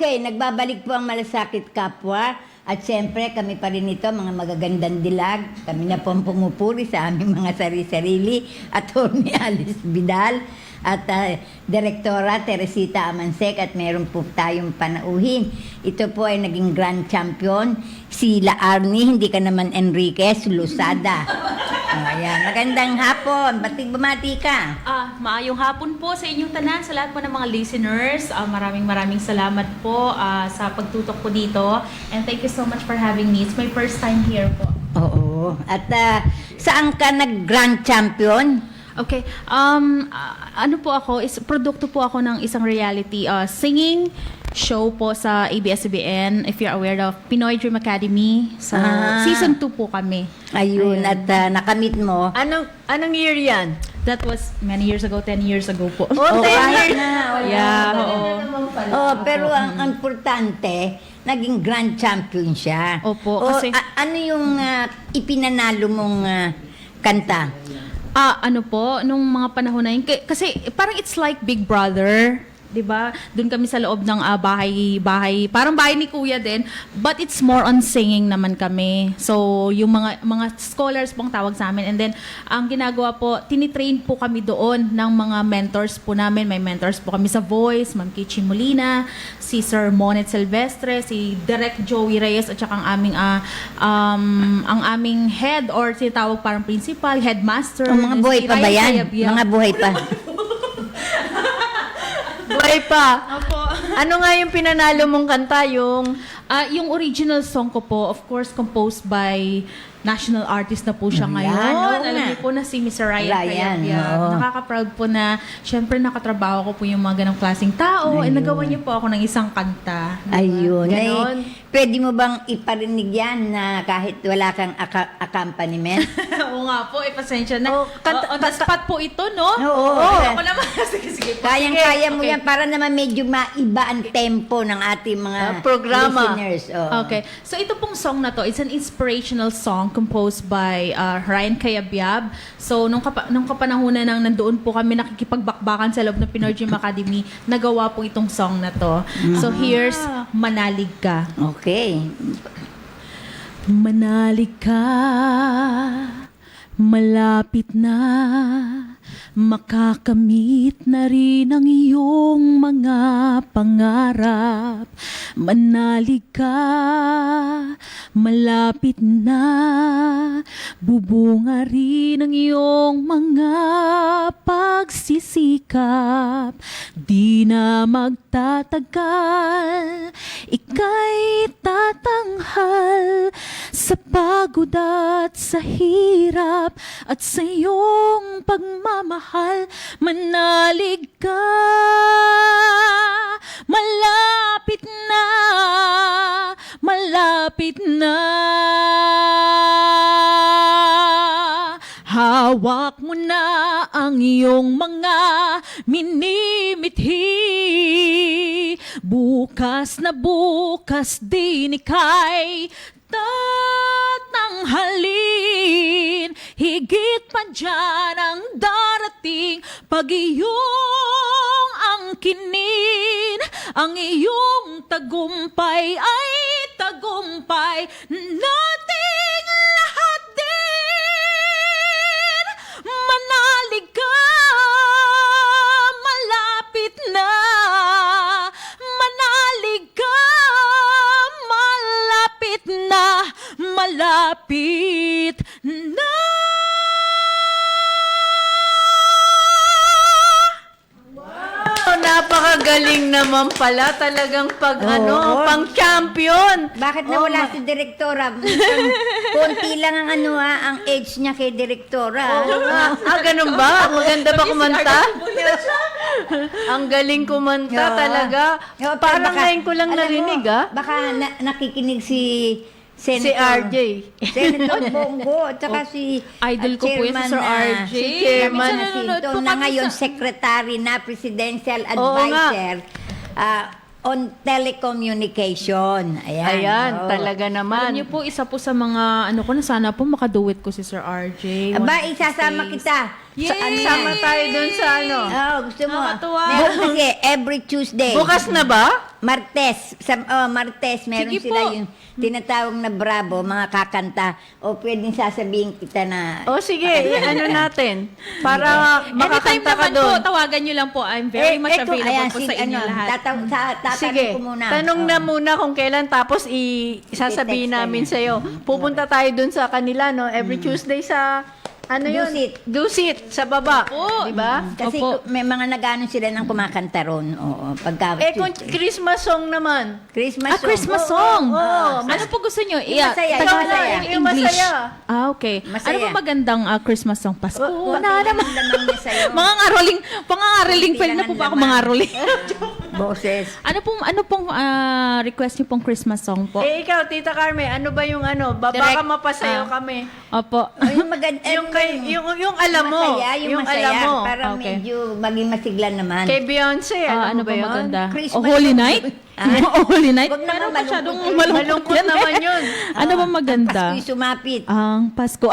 Okay, nagbabalik po ang Malasakit Kapwa. At siyempre, kami pa rin ito, mga magagandang dilag. Kami na po ang pumupuri sa aming mga sarili-sarili. Atty. Alice Vidal at Direktora Teresita Amansek. At meron po tayong panauhin. Ito po ay naging grand champion. Si La Arnie, hindi ka naman Enriquez, Lusada. Ayan, magandang hapon. Batik bumati ka. Maayong hapon po sa inyong tanan, sa lahat po ng mga listeners. Maraming salamat po sa pagtutok po dito. And thank you so much for having me. It's my first time here po. Oo. At saan ka nag-grand champion? Okay. Ano po ako, produkto po ako ng isang reality singing show po sa ABS-CBN, if you're aware of Pinoy Dream Academy. So, season 2 po kami. Ayun. At nakamit mo. Anong year yan? That was many years ago, 10 years ago po. 10 years na. Yeah, pero ang importante, naging grand champion siya. Opo, kasi ano yung ipinanalo mong kanta? Ano po, nung mga panahon na yun, kasi parang it's like Big Brother, 'di ba? Doon kami sa loob ng bahay, parang bahay ni Kuya din, but it's more on singing naman kami. So, yung mga scholars pong tawag sa amin, and then ang ginagawa po, tinitrain po kami doon ng mga mentors po namin. May mentors po kami sa voice, Ma'am Kichi Molina, si Sir Monet Silvestre, si Direk Joey Reyes, at saka ang aming head or tinatawag parang principal, headmaster. Mga buhay pa ba yan? Mga buhay pa. Buhay pa. Opo. Ano nga yung pinanalo mong kanta? Yung original song ko po, of course, composed by national artist na po siya ngayon. oo Alam nga. niyo po na si Mr. Ryan Ryan, Cayabyab. oo. Nakaka-proud po na, syempre nakatrabaho ko po yung mga ganong klaseng tao. Ayun. Nagawa niyo po ako ng isang kanta. Diba? Ayun. Ganon. Pwede mo bang iparinig yan na kahit wala kang accompaniment? Oo nga po, pasensya na. Oh, On the spot po ito, no? Oo. Ako naman. Sige po. Kayang-kaya mo Okay. yan para naman medyo maiba ang tempo ng ating mga programa. listeners. Oo. Okay. So ito pong song na to, it's an inspirational song composed by Ryan Cayabyab. So nung kapanahunan nang nandoon po kami nakikipagbakbakan sa loob ng Pinoy Dream Academy, nagawa po itong song na to. So here's Manalig Ka. Okay. Manalig ka, malapit na, makakamit na rin ang iyong mga pangarap. Manalig ka, malapit na, bubunga rin ang iyong mga pagsisikap. Di na magtatagal, ika'y tatanghal sa pagod at sa hirap at sa iyong pagmamahal. Manalig ka, malapit na, malapit na. Hawak mo na ang iyong mga minimithi. Bukas na bukas din ika'y tatanghalin. Higit pa dyan ang darating pag iyong angkinin. Ang iyong tagumpay ay tagumpay nating lahat din. Manalig ka, malapit na. Manalig ka, malapit na. Malapit na. Napakagaling naman pala. Talagang Oo. pang champion. Bakit nawala si Direktora? Konti lang ang ang age niya kay Direktora. Ganun ba? Maganda ba kumanta? Ang galing kumanta Oo. talaga. Oo, pero Parang baka- ngayon ko lang alam mo, narinig, Baka nakikinig si Si Senator. RJ. Senator Bongo, at saka si Idol ko po yan, si Sir Chairman, RJ. Si Chairman Minsan nanonood Jacinto, po na kami ngayon sa- Secretary na Presidential Oo nga. Advisor on Telecommunication. Ayan, oo. talaga Alam naman. niyo po, isa po sa mga, ano ko na sana po makaduet ko si Sir RJ. Aba, One of these isasama days. kita. Yay! Sama tayo dun sa ano. Oh, gusto mo? Nakakatuwa. Meron kasi every Tuesday. Bukas na ba? Martes. Martes. Meron Sige sila po. yung tinatawag na Bravo, mga kakanta. O pwedeng sasabihin kita na... O sige, ano natin? Para Anytime makakanta ka naman po, doon. tawagan nyo lang po. I'm very much kung- available ayan, po sa inyo lahat. Tatanong Sige, ko muna. tanong na Oh. muna kung kailan tapos sasabihin I-text ka namin niya. sa'yo. Pupunta tayo dun sa kanila, no? Every Tuesday sa, ano yun? Dusit. Dusit, sa baba. Oo. Di ba? Kasi Opo. may mga nag-ano sila ng kumakanta ron. Oo, pagka Kung Christmas song naman. Christmas song. Christmas song. Oo. Ano po gusto nyo? masaya, Tagalog yung masaya. and Yung English. masaya. Okay. Masaya. Ano po magandang Christmas song? Pasko Konti na lang naman. ang lamang niya sa'yo. Mga ngaroling, pangangaroling Konti pwede lang na po ang ba ako laman. mangaroling? Boses. ano pong request niyo pong Christmas song po? Ikaw, Tita Carmen, ano ba yung ano? Baka Direct, mapasayo kami. Opo. Yung maganda. Yung alam mo. Masaya, yung masaya. alam mo. Para Okay. medyo maging masigla naman. Kay Beyonce, Ano mo ba ba yun? maganda? Christmas Oh, Holy song. Night? Ah? Holy Night? Huwag naman Parang masyadong malungkot. Malungkot yan eh. naman yun. Ano ba maganda? Pasko'y sumapit. Ang Pasko.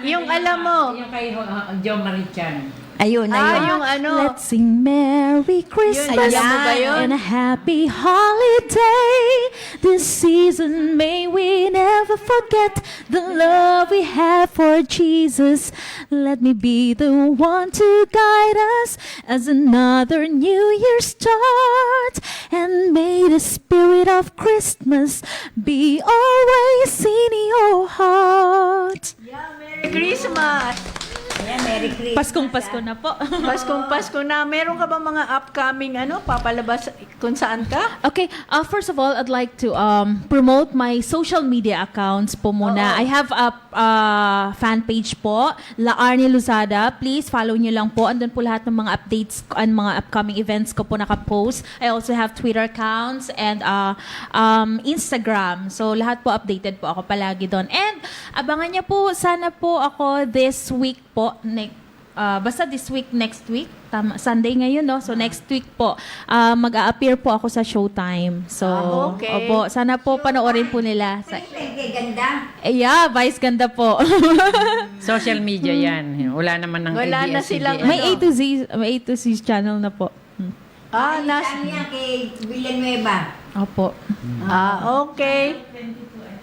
Yung alam mo. Yung kay Joe Marichan. Ayun, ayun. Yung ano. Let's sing Merry Christmas alam mo ba yun? and a happy holiday. This season may we never forget the love we have for Jesus. Let me be the one to guide us as another New Year start. And may the spirit of Christmas be always in your heart. Merry Christmas. Ayan, Merry Christmas. Paskong Pasko na po. Pasko na. Meron ka ba mga upcoming papalabas kung saan ka? Okay, first of all, I'd like to promote my social media accounts po muna. I have a fan page po, La Arnie Luzada. Please follow nyo lang po. Andun po lahat ng mga updates and mga upcoming events ko po nakapost. I also have Twitter accounts and Instagram. So, lahat po updated po ako palagi doon. And abangan niya po, sana po ako this week po, basta this week, next week, Sunday ngayon, no? So, next week po, mag-a-appear po ako sa Showtime. So, Okay. opo, sana po panoorin po nila. Kay ganda. Yeah, Vice ganda po. Social media yan. Wala naman ng Wala na silang- may A to Z channel na po. Ano yan kay Villanueva? Opo. Okay.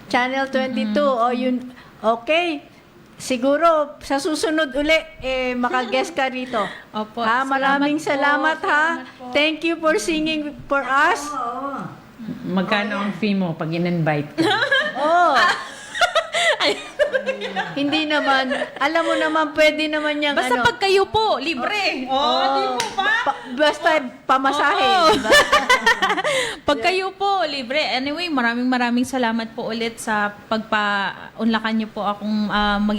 Channel 22. O yun. Okay. Siguro, sa susunod uli, maka-guest ka rito. Opo. Maraming Salamat po. salamat ha. Thank you for singing for us. Oo. Magkano ang fee mo pag in-invite ka? Oh. Hindi naman. Alam mo naman, pwede naman yung Basta pag kayo po, libre. Di mo ba? basta pamasahe. Oo. Diba? Pag kayo po, libre. Anyway, maraming salamat po ulit sa pagpa-unlakan niyo po akong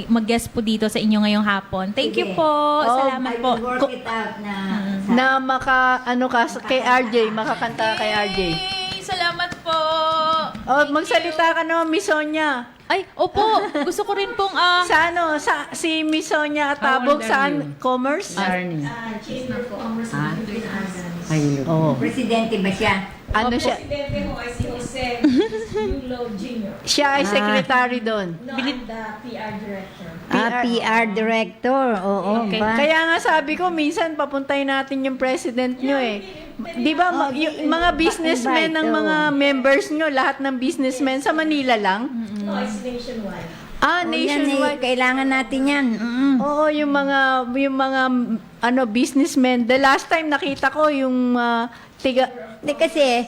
mag-guest po dito sa inyo ngayong hapon. Thank you Sige. po. Oh, Salamat I po. will work it out na... Na kay RJ, makakanta kay RJ. Yay! Salamat po. Oh, magsalita ka naman, Miss Sonia. Ay, opo. Gusto ko rin pong Sa si Miss Sonia at How Tabog, old are saan? you? Commerce? Arnie. Ay, look. Oh. Presidente ba siya? Ano siya? Siya ay secretary doon. PR director. Oo, Okay. ba? Kaya nga sabi ko, minsan papuntahin natin yung president nyo eh. Di ba, yung mga businessmen ng invite, mga members nyo, lahat ng businessmen sa Manila lang? Yan Nationwide. kailangan natin yan. Oo, yung mga businessmen. The last time nakita ko yung Hindi kasi,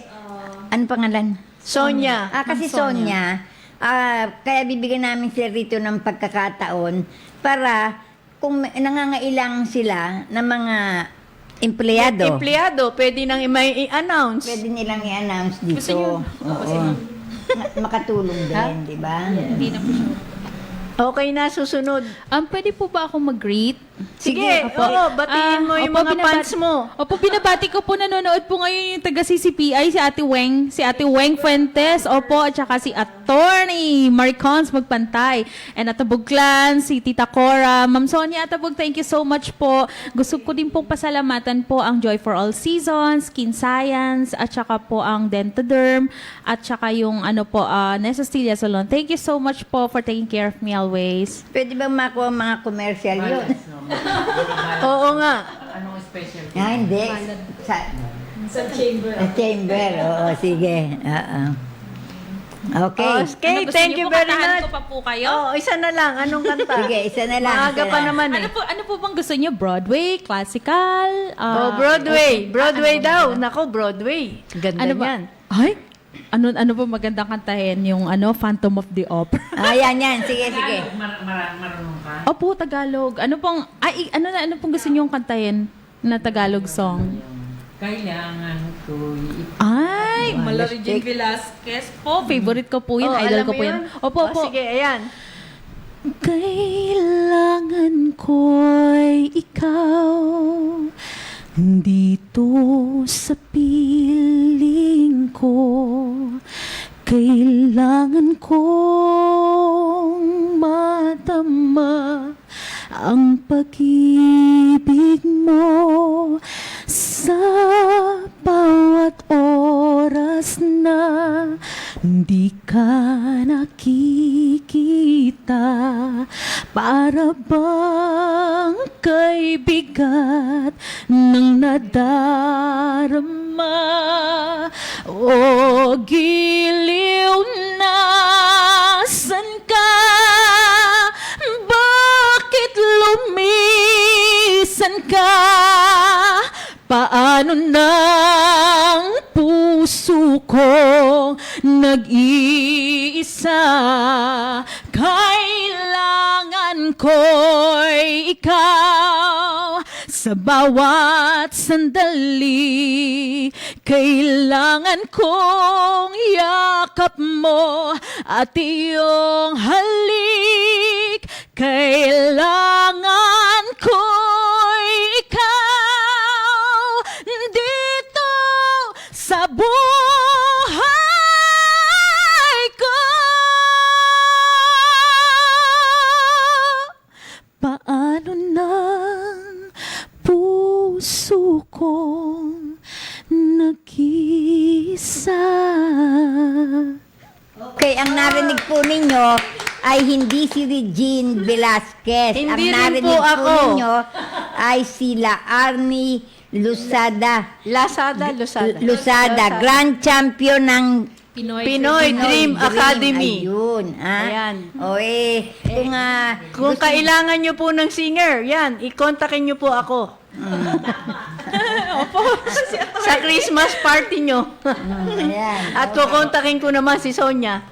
ano pangalan? Sonia. Kasi Sonia, kaya bibigyan namin sila rito ng pagkakataon para kung nangangailangan sila ng mga empleyado, Empleyado, pwede nang i-announce. pwede nilang i-announce dito. Gusto niyo? Oo. Makatulong din, di ba? hindi na po siya. Okay na, susunod. Pwede po ba ako mag-greet? Sige, Opo. batiin mo yung Opo, mga fans mo. Opo, binabati ko po, nanonood po ngayon yung taga CCPI, si Ate Weng Fuentes, opo, at saka si Attorney Maricons Magpantay, and Atabog Clan, si Tita Cora, Ma'am Sonia Atabog, thank you so much po. Gusto ko din pong pasalamatan po ang Joy for All Seasons, Skin Science, at saka po ang Dentoderm, at saka yung Nessa Stilla Salon. Thank you so much po for taking care of me always. Pwede bang makuha mga commercial yun? Oo nga. Anong special? Hindi. Sa chamber. Sa chamber, oo, sige. Oo. Okay. Okay, Gusto thank niyo you po, very kantahan much. ko pa po kayo? Oo, isa na lang. Anong kanta? Sige, isa na lang. Maaga isa pa lang. naman eh. Ano po bang gusto niyo? Broadway, classical? Broadway. Broadway daw. Nako, Broadway. Ganda Ano ba? yan. Ay, ano ba magandang kantahin? Yung Phantom of the Opera. Yan. Sige. Marunong ka? Opo, Tagalog. Ano pong gusto niyong kantahin na Tagalog song? Kailangan ko Ay, Malarijan Velasquez po. Favorite ko po yun. Oh, Idol alam ko mo po yun. yun? Opo, opo. Sige, ayan. Kailangan ko'y ikaw dito sa piling ko. Kailangan kong matama ang pag-ibig mo sa bawat oras na di ka nakikita. Para bang kay bigat ng nadarama o giliw na san ka? Bakit lumisan ka? Paano ng puso ko nag-iisa? Kailangan ko'y ikaw sa bawat sandali. Kailangan kong yakap mo at iyong halik. Kailangan ko'y ikaw dito sa buhay ko. Paano ng puso kong nag-isa? Okay, ang narinig po ninyo ay hindi si Regine Velasquez. Hindi ang rin narinig po ako. ninyo ay sila Arnie Lusada. Lusada, grand champion ng Pinoy Dream Academy. Ayun. Ayan. Kung Kung kailangan nyo po ng singer, yan, i-contactin nyo po ako. Sa Christmas party nyo. ayan. At kukontakin ko naman si Sonia.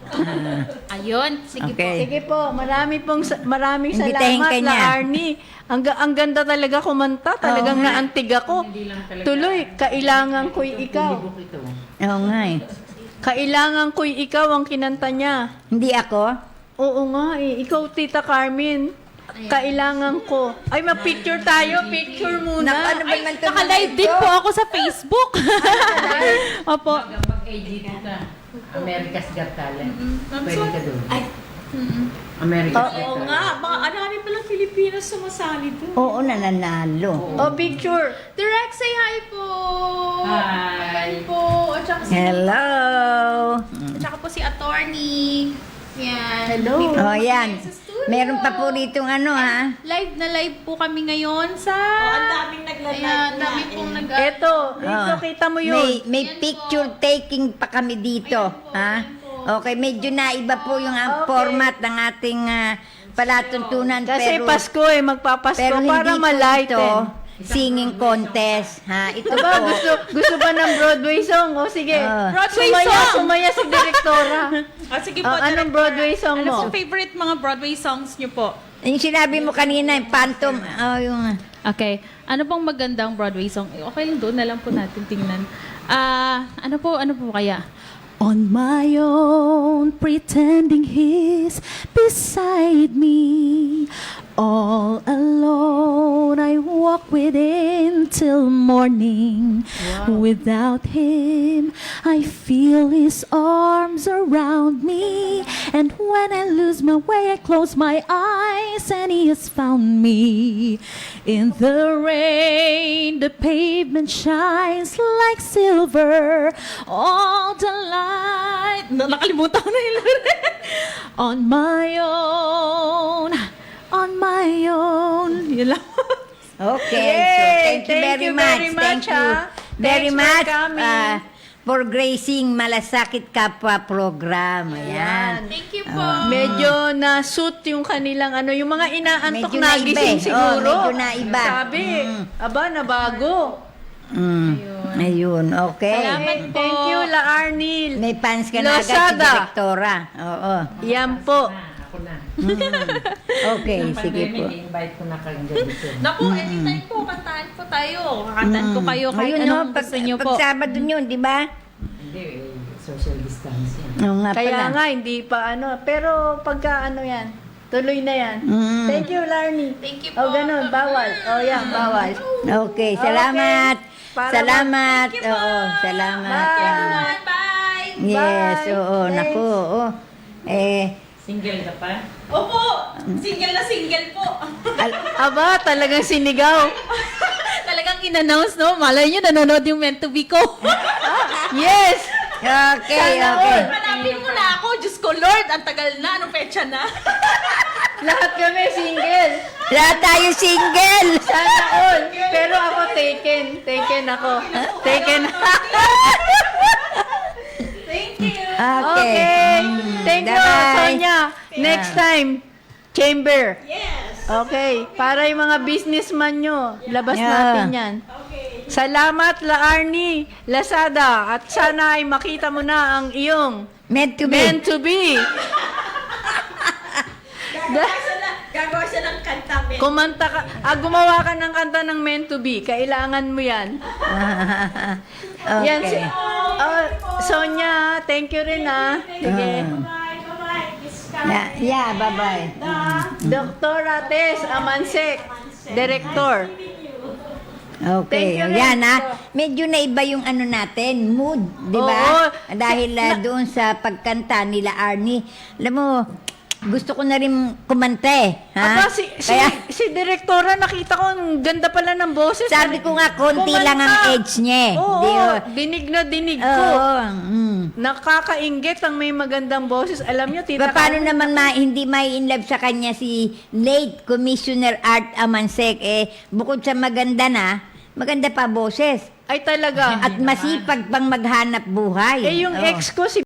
Ayun, sige Okay. Sige po, maraming Imbitahin salamat ka la niya. Arnie. Ang ganda talaga kumanta, talagang naantig ako. Tuloy, kailangan ko'y ikaw. Oo nga eh. Kailangan ko'y ikaw ang kinanta niya. Hindi ako? Oo nga eh, ikaw Tita Carmen. Kailangan ko. Ay, ma-picture tayo. Picture muna. Naku, ano ba naman ito? Naka-live din po ako sa Facebook. Opo. Pag-edit ka, America's Got Talent. Pwede ka doon. America's Got Talent. Marami palang Filipinos sumasali doon. Oo, nananalo. Oh, picture. Direct, say hi po! Hi. po! At saka Hello! si Attorney. Yan. Hello. Oh, yan. Sa studio. Meron pa po dito ha. Live na live po kami ngayon sa... ang daming nagla-live. Ayan, dami pong nag... Eto, dito Oh. kita mo yun. May picture taking pa kami dito. Ha? Okay, medyo naiba po yung Okay. format ng ating palatuntunan. Kasi Pasko eh, magpapasko pero hindi para po ma-lighten. ito singing contest. Ha? Ito Diba, po. gusto ba ng Broadway song? O sige, Broadway sumaya, song! sumaya si Direktora. sige Anong Broadway song Ano mo? po favorite mga Broadway songs niyo po? Yung sinabi mo kanina, yung Phantom. Yung... Okay. Ano pong magandang Broadway song? Okay lang doon, na lang po natin tingnan. Ano po kaya? On my own, pretending he's beside me, all alone. I walk within till morning. Without him, I feel his arms around me. And when I lose my way, I close my eyes and he has found me. In the rain, the pavement shines like silver. All the light. Nakalimutan ko na yung lyric. On my own. On my own. Yun lang. Okay, Yay! so thank you very much. very Thank much, you ha? very Thanks for much coming. for gracing Malasakit Kapwa program. Ayan. Thank you po. Medyo na-suit yung kanilang yung mga inaantok Medyo na naiba gising eh. siguro. Oh, medyo naiba. Sabi, aba, nabago. Ayun, okay. Salamat po. Thank you, La Arnil. May fans ka na agad si Losada. Direktora. Oo. Yan po. Ako na. Okay, sige po. I-invite ko na kayong ganito. Naku, anytime po, kantaan po tayo. Kakantaan ko kayo kahit Ayun, anong pag, gusto nyo po. pag Sabado yun, di ba? Hindi, social distancing. Oo nga Kaya pala. nga, hindi pa pero pagka yan, tuloy na yan. Thank you, Larnie. Thank you O, po. ganun, bawal. O, yan, bawal. Okay, salamat. Para Salamat. Thank you po. Oo, salamat. Bye. Everyone, bye! Yes, Bye. oo, Thanks. naku, oo. Single ka pa? Opo! Single na single po. Aba, talagang sinigaw. Talagang in-announce, no? Malay nyo, nanonood yung meant to be ko. Yes! Okay, Sana okay. all. Hanapin mo na ako. Diyos ko, Lord, ang tagal na. Anong petsa na? Lahat kami single. Lahat tayo single. Sana all. Pero ako taken. Taken ako. Taken. Thank you. Okay. Thank you, Bye-bye. Sonia. Next time, chamber. Yes. Okay. Para yung mga businessman nyo, labas Yeah. natin yan. Salamat, La Arnie, Lazada. At sana ay makita mo na ang iyong Meant to be. meant to be. Gagawa siya ng kanta, men. Kumanta ka, gumawa ka ng kanta ng meant to be. Kailangan mo yan. Yan si, okay. Sonia, thank you rin Sige. Yeah, bye-bye. Dr. Ates Amansek, Director. Thank Okay, you rin. yan Medyo naiba yung natin, mood, di ba? Oo. Dahil doon sa pagkanta nila Arnie. Alam mo, gusto ko na rin kumante. Ha? Aba, Kaya, si Direktora, nakita ko, ang ganda pala ng boses. sabi ko nga, konti Kumanta. lang ang age niya. eh. Oo, Di, dinig na dinig Oo, ko. mm. Nakakainggit ang may magandang boses. Alam nyo, Tita Paano Carmen, naman hindi may in love sa kanya si late Commissioner Art Amansek? Bukod sa maganda na, maganda pa boses. ay talaga. At masipag pang maghanap buhay. Yung Oo. ex ko, si